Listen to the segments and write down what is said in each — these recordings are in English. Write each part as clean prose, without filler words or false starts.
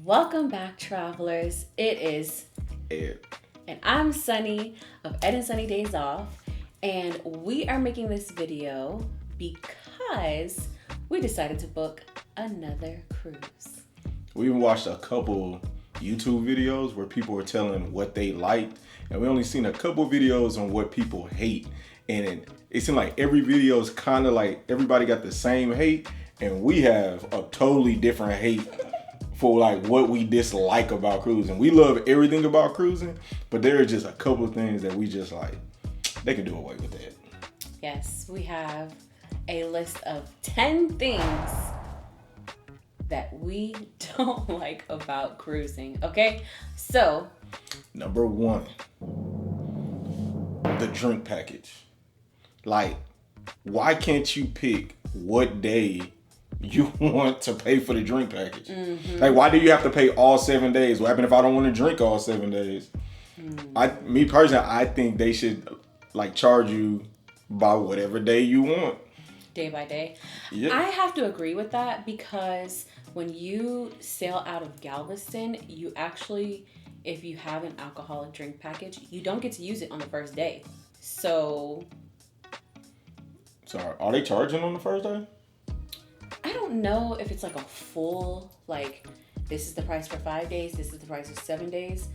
Welcome back, travelers. It is Ed. and I'm Sunny of Ed and Sunny Days Off, and we are making this video because we decided to book another cruise. We even watched a couple YouTube videos where people were telling what they liked, and we only seen a couple videos on what people hate. And it seemed like every video is kind of like everybody got the same hate, and we have a totally different hate for like what we dislike about cruising. We love everything about cruising, but there are just a couple of things that we just like, they could do away with that. Yes, we have a list of 10 things that we don't like about cruising. Okay, so Number one, the drink package. Like, why can't you pick what day you want to pay for the drink package? Like, why do you have to pay all 7 days? What happens if I don't want to drink all 7 days? Me personally, I think they should like charge you by whatever day you want. day by day. Yeah. I have to agree with that because when you sail out of Galveston, you actually, if you have an alcoholic drink package, you don't get to use it on the first day. So So are they charging on the first day? I don't know if it's like a full, like, this is the price for 5 days, this is the price for 7 days,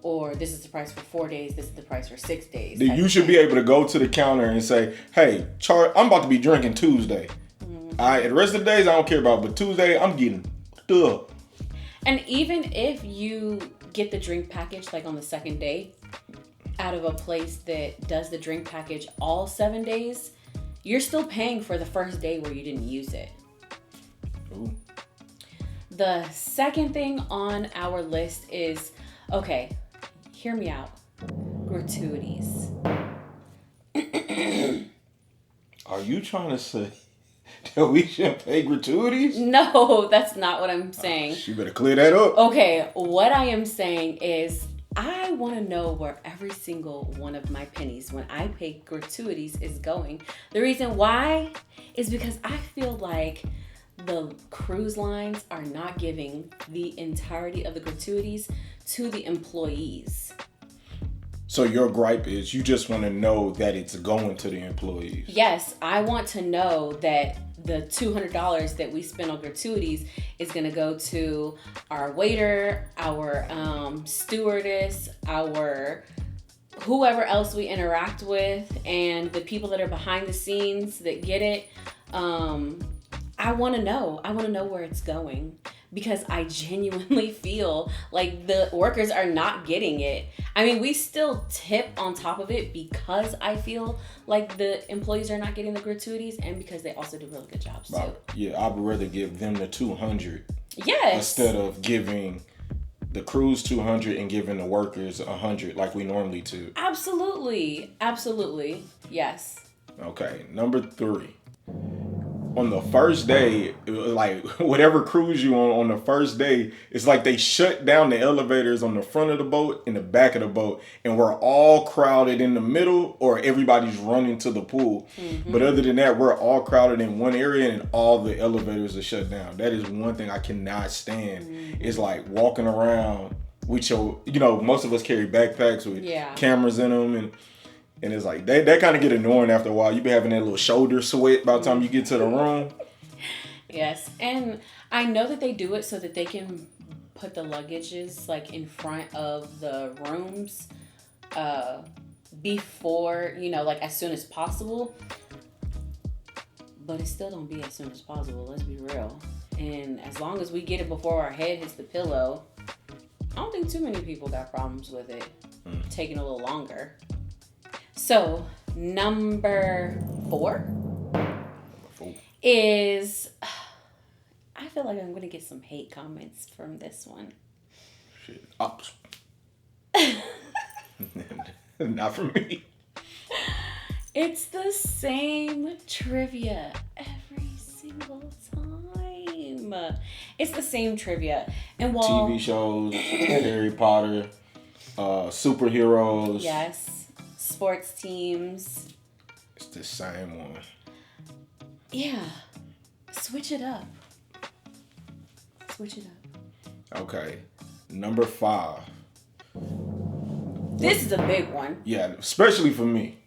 or this is the price for 4 days, this is the price for 6 days. Then you should be able to go to the counter and say, hey, I'm about to be drinking Tuesday. All right, the rest of the days I don't care about, but Tuesday I'm getting up. And even if you get the drink package like on the second day out of a place that does the drink package all 7 days, you're still paying for the first day where you didn't use it. Ooh. The second thing on our list is, okay, hear me out, gratuities. Are you trying to say that we shouldn't pay gratuities? No, that's not what I'm saying. You better clear that up. Okay, what I am saying is I want to know where every single one of my pennies when I pay gratuities is going. The reason why is because I feel like the cruise lines are not giving the entirety of the gratuities to the employees. So your gripe is you just want to know that it's going to the employees. Yes, I want to know that the $200 that we spend on gratuities is going to go to our waiter, our stewardess, our whoever else we interact with, and the people that are behind the scenes that get it. I want to know. I want to know where it's going because I genuinely feel like the workers are not getting it. I mean, we still tip on top of it because I feel like the employees are not getting the gratuities and because they also do really good jobs too. Yeah, I would rather give them the 200 Yes. instead of giving the crews 200 and giving the workers 100 like we normally do. Absolutely. Absolutely. Yes. Okay, number 3. On the first day, it was like whatever cruise you on the first day, it's like they shut down the elevators on the front of the boat and the back of the boat, and we're all crowded in the middle, or everybody's running to the pool. But other than that, we're all crowded in one area and all the elevators are shut down. That is one thing I cannot stand. Is like walking around with your, most of us carry backpacks with cameras in them, and it's like, that kind of get annoying after a while. You be having that little shoulder sweat by the time you get to the room. Yes. And I know that they do it so that they can put the luggages like in front of the rooms before, like as soon as possible. But it still don't be as soon as possible. Let's be real. And as long as we get it before our head hits the pillow, I don't think too many people got problems with it taking a little longer. So, number 4 is, I feel like I'm going to get some hate comments from this one. Shit. Not for me. It's the same trivia every single time. It's the same trivia. And while TV shows, Harry Potter, superheroes. Yes. Sports teams. It's the same one. Yeah. Switch it up. Switch it up. Okay. Number 5. This is a big one. Yeah, especially for me.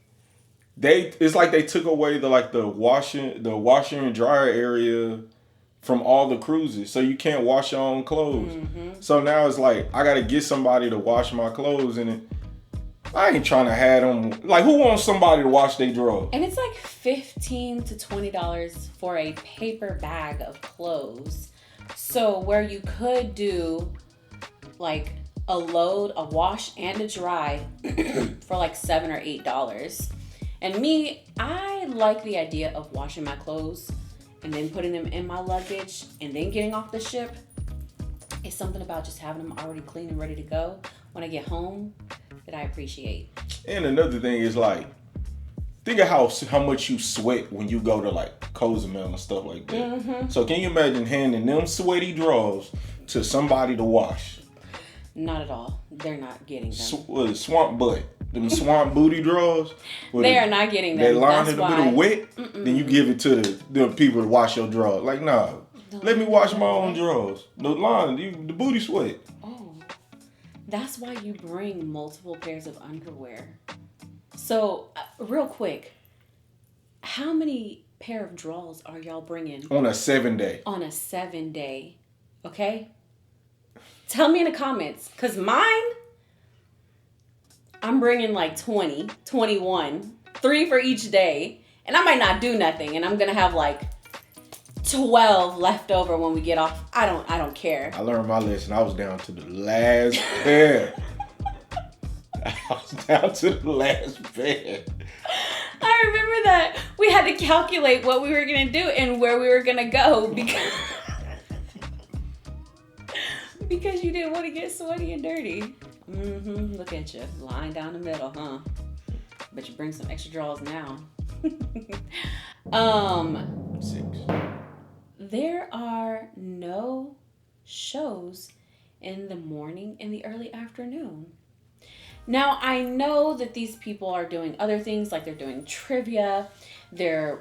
It's like they took away the washer and dryer area from all the cruises, so you can't wash your own clothes. So now it's like I gotta get somebody to wash my clothes, and I ain't trying to have them. Like, who wants somebody to wash their drawers? And it's like $15 to $20 for a paper bag of clothes. So where you could do like a load, a wash and a dry for like $7 or $8. And me, I like the idea of washing my clothes and then putting them in my luggage and then getting off the ship. It's something about just having them already clean and ready to go when I get home that I appreciate. And another thing is, like, think of how much you sweat when you go to like Cozumel and stuff like that. So can you imagine handing them sweaty drawers to somebody to wash? Not at all. They're not getting them. Swamp butt. Them swamp booty drawers. They are not getting them. They line That's in the why. middle wet. Then you give it to the people to wash your drawers. Like, nah. Let me wash my own drawers. The line, the booty sweat. Oh, that's why you bring multiple pairs of underwear. So, real quick, how many pair of drawers are y'all bringing? On a 7-day. On a 7-day, okay? Tell me in the comments, because mine, I'm bringing like 20, 21, 3 for each day, and I might not do nothing, and I'm going to have like 12 left over when we get off. I don't care. I learned my lesson. I was down to the last pair. I was down to the last pair. I remember that we had to calculate what we were going to do and where we were going to go because you didn't want to get sweaty and dirty. Look at you, lying down the middle, huh? But you bring some extra drawers now. 6. There are no shows in the morning and the early afternoon. Now, I know that these people are doing other things, like they're doing trivia, they're,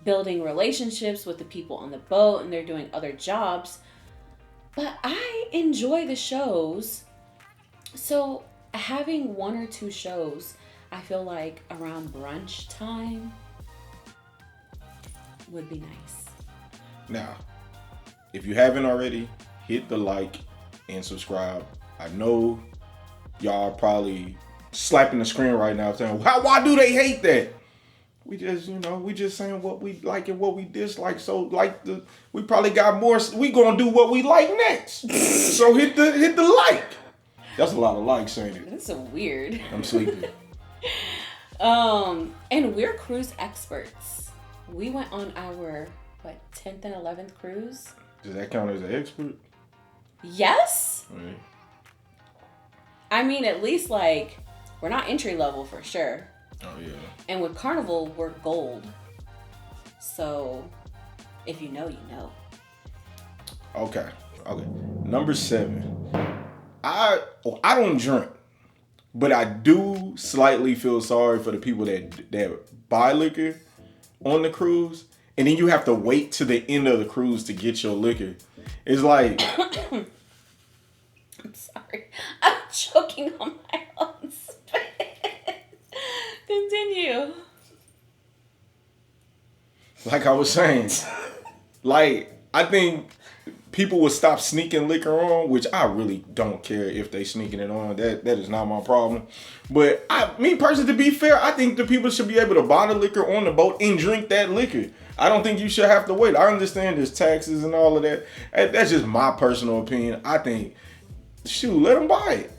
building relationships with the people on the boat, and they're doing other jobs. But I enjoy the shows. So having 1 or 2 shows, I feel like around brunch time would be nice. Now, if you haven't already, hit the like and subscribe. I know y'all probably slapping the screen right now saying, why do they hate that? We just saying what we like and what we dislike. So we probably got more. We gonna do what we like next. So hit the like. That's a lot of likes, ain't it? That's so weird. I'm sleepy. And we're cruise experts. We went on our 10th and 11th cruise. Does that count as an expert? Yes. Right. I mean, at least we're not entry level for sure. Oh yeah. And with Carnival, we're gold. So, if you know, you know. Okay. Number 7. I don't drink, but I do slightly feel sorry for the people that buy liquor on the cruise, and then you have to wait to the end of the cruise to get your liquor. It's like I'm sorry. I'm choking on my own spit. Continue. Like I was saying, I think people would stop sneaking liquor on, which I really don't care if they sneaking it on. That is not my problem. But me personally, to be fair, I think the people should be able to buy the liquor on the boat and drink that liquor. I don't think you should have to wait. I understand there's taxes and all of that. That's just my personal opinion. I think, let them buy it.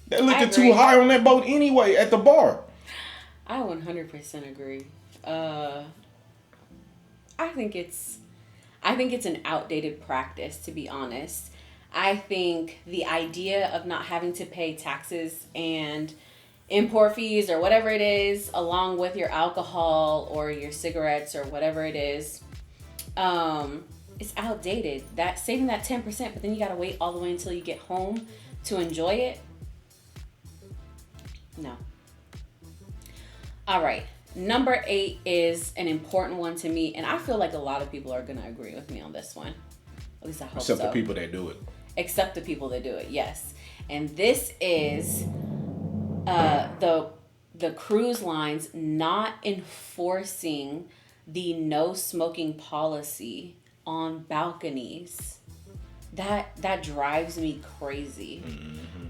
That liquor too high on that boat anyway at the bar. I 100% agree. I think it's an outdated practice, to be honest. I think the idea of not having to pay taxes and import fees or whatever it is, along with your alcohol or your cigarettes or whatever it is, it's outdated. That saving that 10%, but then you gotta wait all the way until you get home to enjoy it. No. All right. Number 8 is an important one to me, and I feel like a lot of people are going to agree with me on this one. At least I hope so. Except the people that do it. except the people that do it. Yes, and this is the cruise lines not enforcing the no smoking policy on balconies. That drives me crazy.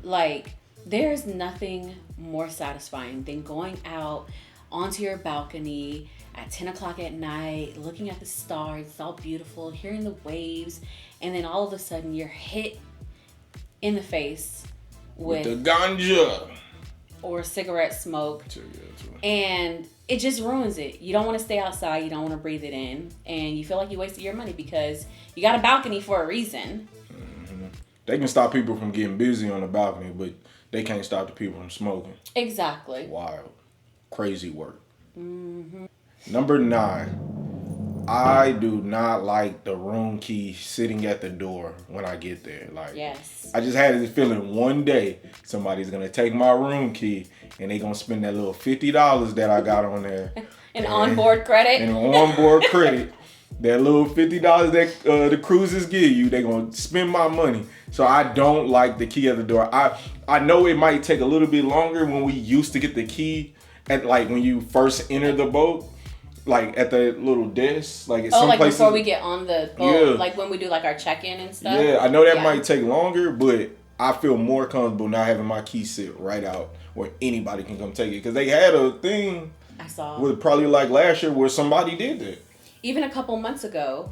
Like, there's nothing more satisfying than going out onto your balcony at 10 o'clock at night, looking at the stars, it's all beautiful, hearing the waves, and then all of a sudden you're hit in the face with the ganja or cigarette smoke, and it just ruins it. You don't want to stay outside, you don't want to breathe it in, and you feel like you wasted your money because you got a balcony for a reason. They can stop people from getting busy on the balcony, but they can't stop the people from smoking. Exactly. Wild. Crazy work. Number 9. I do not like the room key sitting at the door when I get there. Like, yes. I just had this feeling one day somebody's going to take my room key and they going to spend that little $50 that I got on there. An onboard credit. An onboard credit. That little $50 that the cruises give you, they're going to spend my money. So I don't like the key at the door. I know it might take a little bit longer when we used to get the key at, like, when you first enter the boat, like at the little desk. Like, at some like places, before we get on the boat, like when we do like our check-in and stuff. Yeah, I know that might take longer, but I feel more comfortable not having my key sit right out where anybody can come take it. Because they had a thing I saw with probably like last year where somebody did that. Even a couple months ago,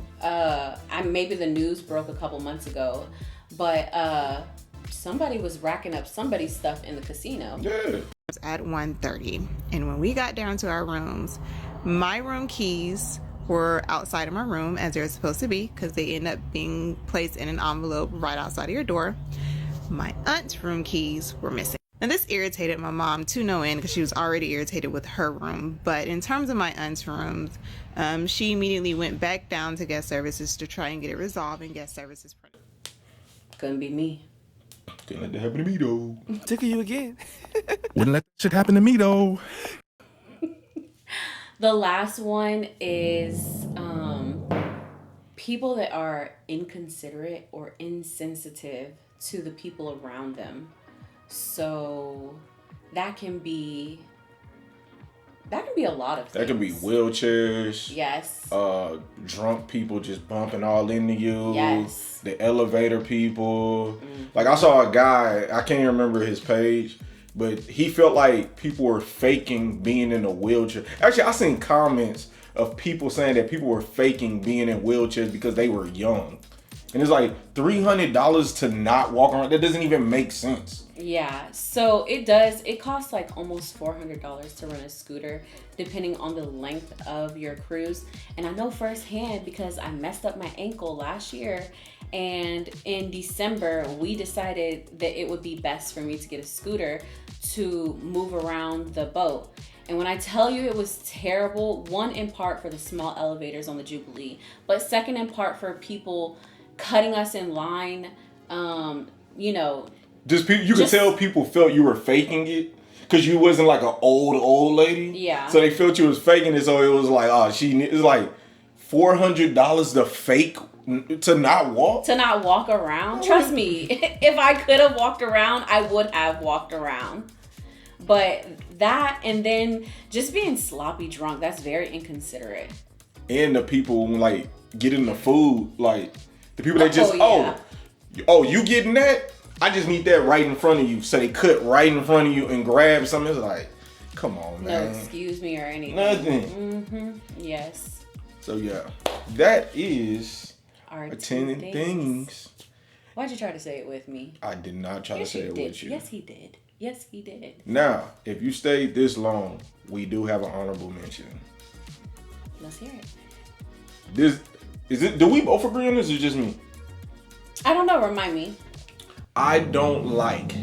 maybe the news broke a couple months ago, but somebody was racking up somebody's stuff in the casino. Yeah. At 1:30, and when we got down to our rooms, my room keys were outside of my room as they're supposed to be because they end up being placed in an envelope right outside of your door. My aunt's room keys were missing. And this irritated my mom to no end because she was already irritated with her room. But in terms of my aunt's rooms, she immediately went back down to guest services to try and get it resolved, and guest services. Couldn't be me. Couldn't let that happen to me though. Tickle you again. Wouldn't let that shit happen to me though. The last one is people that are inconsiderate or insensitive to the people around them. So that can be a lot of things. That could be wheelchairs. Yes. Drunk people just bumping all into you. Yes. The elevator people. Like, I saw a guy, I can't remember his page, but he felt like people were faking being in a wheelchair. Actually, I seen comments of people saying that people were faking being in wheelchairs because they were young. And it's like $300 to not walk around. That doesn't even make sense. Yeah, so it costs like almost $400 to rent a scooter depending on the length of your cruise. And I know firsthand because I messed up my ankle last year, and in December we decided that it would be best for me to get a scooter to move around the boat. And when I tell you it was terrible, one in part for the small elevators on the Jubilee, but second in part for people cutting us in line, Just people, you could tell people felt you were faking it because you wasn't like an old lady. Yeah. So they felt you was faking it. So it was like, it's like $400 to fake to not walk. To not walk around. Trust me, if I could have walked around, I would have walked around. But that, and then just being sloppy drunk, that's very inconsiderate. And the people like getting the food, like the people that just yeah. you getting that? I just need that right in front of you. So they cut right in front of you and grab something. It's like, come on, man. No excuse me or anything. Nothing. Yes. So yeah, that is Our 10 things. Why'd you try to say it with me? I did not try to say it with you. Yes, he did. Yes, he did. Now, if you stayed this long, we do have an honorable mention. Let's hear it. Do we both agree on this or just me? I don't know. Remind me. I don't like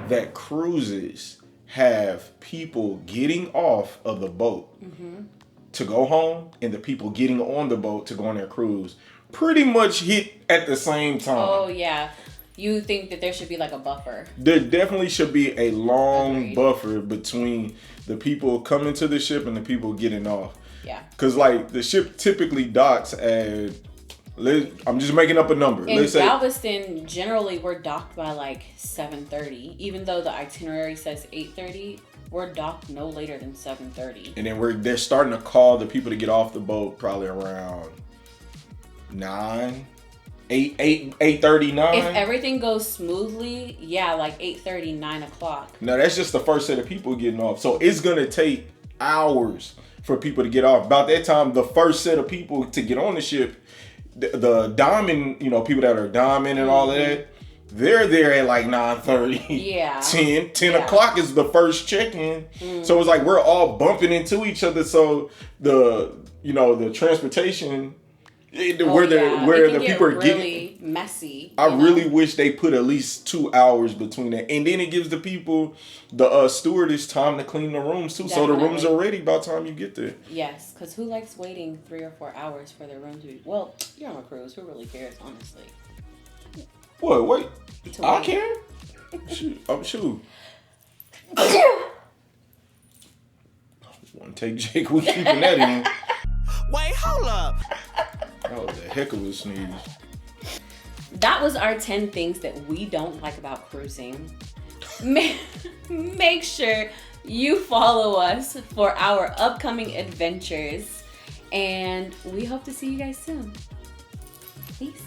that cruises have people getting off of the boat to go home and the people getting on the boat to go on their cruise pretty much hit at the same time. Oh, yeah. You think that there should be like a buffer. There definitely should be a long Agreed. buffer between the people coming to the ship and the people getting off. Yeah. Because like the ship typically docks at I'm just making up a number. In Let's say Galveston, generally we're docked by like 7:30. Even though the itinerary says 8:30, we're docked no later than 7:30. and then they're starting to call the people to get off the boat probably around 9, 8:39. If everything goes smoothly, yeah, like 8:30, 9 o'clock. Now that's just the first set of people getting off. So it's gonna take hours for people to get off. About that time, the first set of people to get on the ship, the diamond, people that are diamond and all of that, they're there at like 9:30. Yeah. 10 o'clock is the first check-in. So it's like we're all bumping into each other. So the transportation where the people are really getting messy. I really wish they put at least 2 hours between that, and then it gives the people, the stewardess, time to clean the rooms too. So the rooms are ready by the time you get there. Yes, because who likes waiting 3 or 4 hours for their room to be? Well, you're on a cruise. Who really cares, honestly? What? Wait, I wait. can. Shoot. One take, Jake. We keeping that in. Wait, hold up. That was a heck of a sneeze. That was our 10 things that we don't like about cruising. Make sure you follow us for our upcoming adventures. And we hope to see you guys soon. Peace.